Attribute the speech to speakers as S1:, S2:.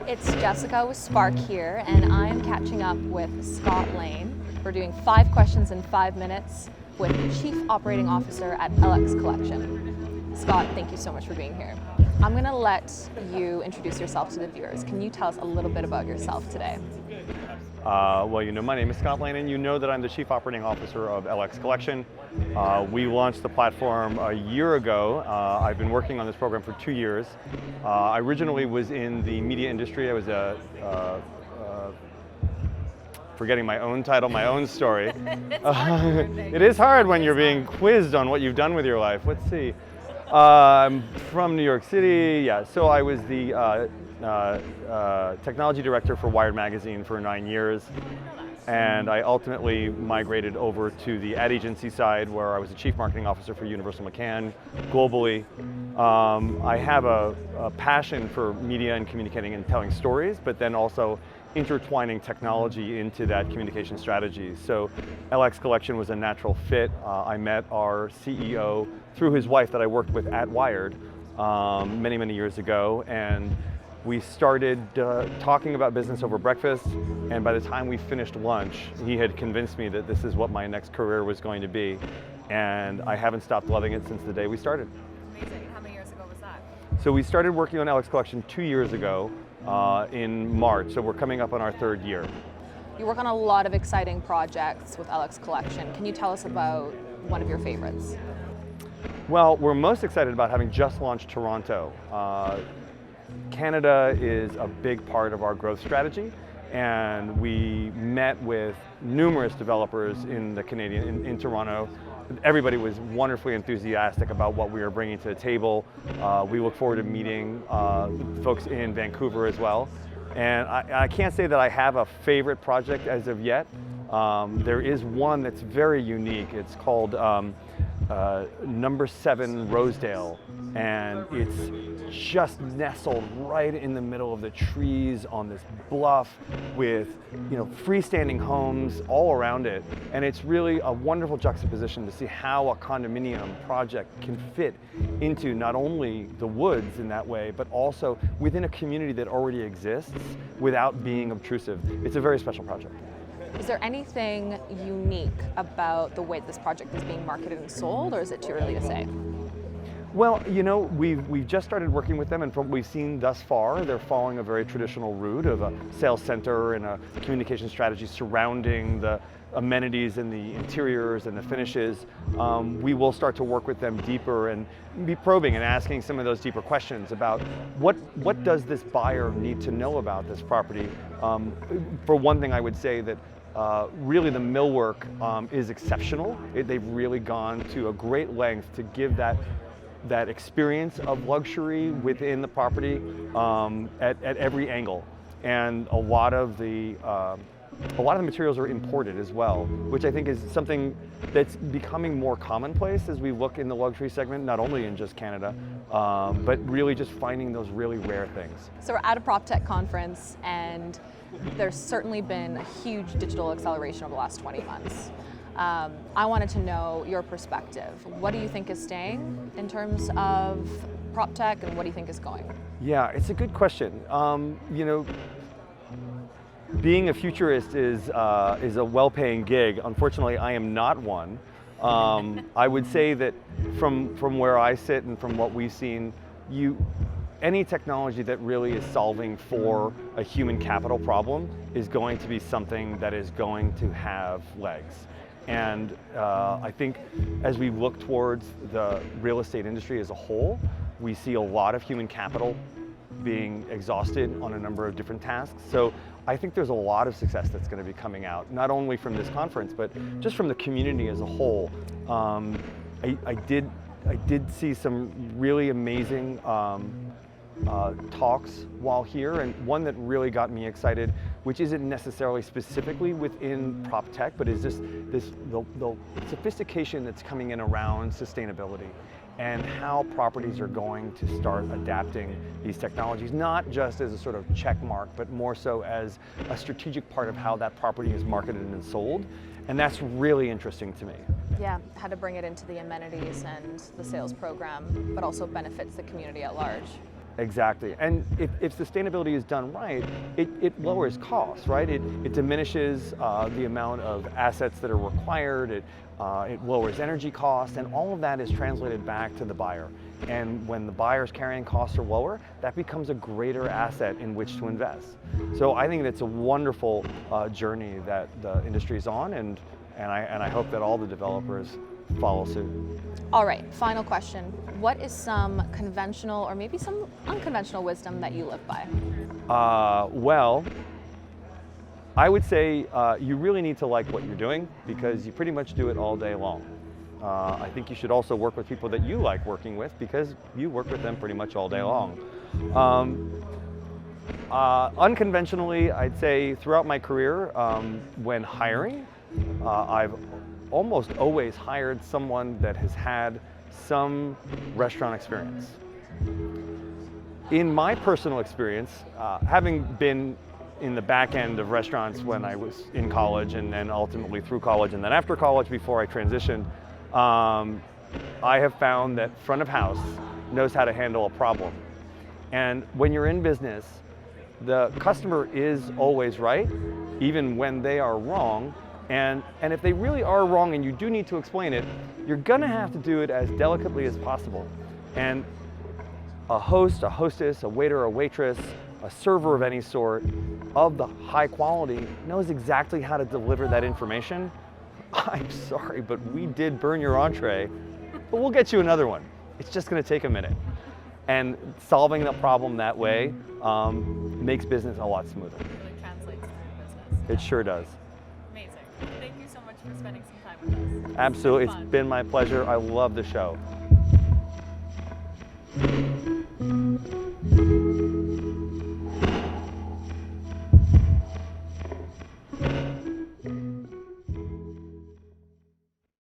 S1: It's Jessica with Spark here, and I'm catching up with Scott Laine. We're doing 5 questions in 5 minutes with Chief Operating Officer at LX Collection. Scott, thank you so much for being here. I'm going to let you introduce yourself to the viewers. Can you tell us a little bit about yourself today?
S2: Well, my name is Scott Laine, and you know that I'm the Chief Operating Officer of LX Collection. We launched the platform a year ago. I've been working on this program for 2 years. I originally was in the media industry. I was forgetting my own title, my own story. It is hard when you're being quizzed on what you've done with your life. Let's see. I'm from New York City. Yeah, so I was the technology director for Wired magazine for 9 years, and I ultimately migrated over to the ad agency side, where I was the chief marketing officer for Universal McCann globally. I have a passion for media and communicating and telling stories, but then also intertwining technology into that communication strategy. So LX Collection was a natural fit. I met our CEO through his wife that I worked with at Wired many, many years ago, and we started talking about business over breakfast, and by the time we finished lunch, he had convinced me that this is what my next career was going to be, and I haven't stopped loving it since the day we started.
S1: Amazing. How many years ago was that?
S2: So we started working on LX Collection 2 years ago in March, so we're coming up on our 3rd year.
S1: You work on a lot of exciting projects with LX Collection. Can you tell us about one of your favorites?
S2: Well, we're most excited about having just launched Toronto. Canada is a big part of our growth strategy, and we met with numerous developers in Toronto. Everybody was wonderfully enthusiastic about what we were bringing to the table. We look forward to meeting folks in Vancouver as well. And I can't say that I have a favorite project as of yet. There is one that's very unique. It's called Number 7 Rosedale, and it's just nestled right in the middle of the trees on this bluff with freestanding homes all around it, and it's really a wonderful juxtaposition to see how a condominium project can fit into not only the woods in that way, but also within a community that already exists without being obtrusive. It's a very special project.
S1: Is there anything unique about the way this project is being marketed and sold, or is it too early to say?
S2: Well, we've just started working with them, and from what we've seen thus far, they're following a very traditional route of a sales center and a communication strategy surrounding the amenities and the interiors and the finishes. We will start to work with them deeper and be probing and asking some of those deeper questions about what does this buyer need to know about this property. For one thing, I would say that really the millwork is exceptional. They've really gone to a great length to give that experience of luxury within the property at every angle, and a lot of the materials are imported as well, which I think is something that's becoming more commonplace as we look in the luxury segment, not only in just Canada, but really just finding those really rare things.
S1: So we're at a Proptech conference, and there's certainly been a huge digital acceleration over the last 20 months. I wanted to know your perspective. What do you think is staying in terms of Proptech, and what do you think is going? Yeah,
S2: it's a good question. Being a futurist is a well-paying gig. Unfortunately, I am not one. I would say that from where I sit and from what we've seen, any technology that really is solving for a human capital problem is going to be something that is going to have legs. And I think as we look towards the real estate industry as a whole, we see a lot of human capital being exhausted on a number of different tasks. So I think there's a lot of success that's going to be coming out, not only from this conference, but just from the community as a whole. I did see some really amazing talks while here, and one that really got me excited, which isn't necessarily specifically within Proptech, but is just the sophistication that's coming in around sustainability and how properties are going to start adapting these technologies, not just as a sort of check mark, but more so as a strategic part of how that property is marketed and sold. And that's really interesting to me.
S1: Yeah, how to bring it into the amenities and the sales program, but also benefits the community at large.
S2: Exactly, and if sustainability is done right, it lowers costs, right? It diminishes the amount of assets that are required, it lowers energy costs, and all of that is translated back to the buyer. And when the buyer's carrying costs are lower, that becomes a greater asset in which to invest. So I think that's a wonderful journey that the industry is on, and I hope that all the developers follow suit.
S1: All right, final question. What is some conventional or maybe some unconventional wisdom that you live by?
S2: Well, I would say you really need to like what you're doing, because you pretty much do it all day long. I think you should also work with people that you like working with, because you work with them pretty much all day long. Unconventionally, I'd say throughout my career, when hiring, I've almost always hired someone that has had some restaurant experience. In my personal experience, having been in the back end of restaurants when I was in college, and then ultimately through college, and then after college before I transitioned, I have found that front of house knows how to handle a problem. And when you're in business, the customer is always right, even when they are wrong. And if they really are wrong and you do need to explain it, you're gonna have to do it as delicately as possible. And a host, a hostess, a waiter, a waitress, a server of any sort of the high quality knows exactly how to deliver that information. I'm sorry, but we did burn your entree, but we'll get you another one. It's just gonna take a minute. And solving the problem that way makes business a lot smoother.
S1: It really translates to business.
S2: It sure does.
S1: Amazing. Thank you so much for spending some time with us.
S2: Absolutely, it's been my pleasure. I love the show.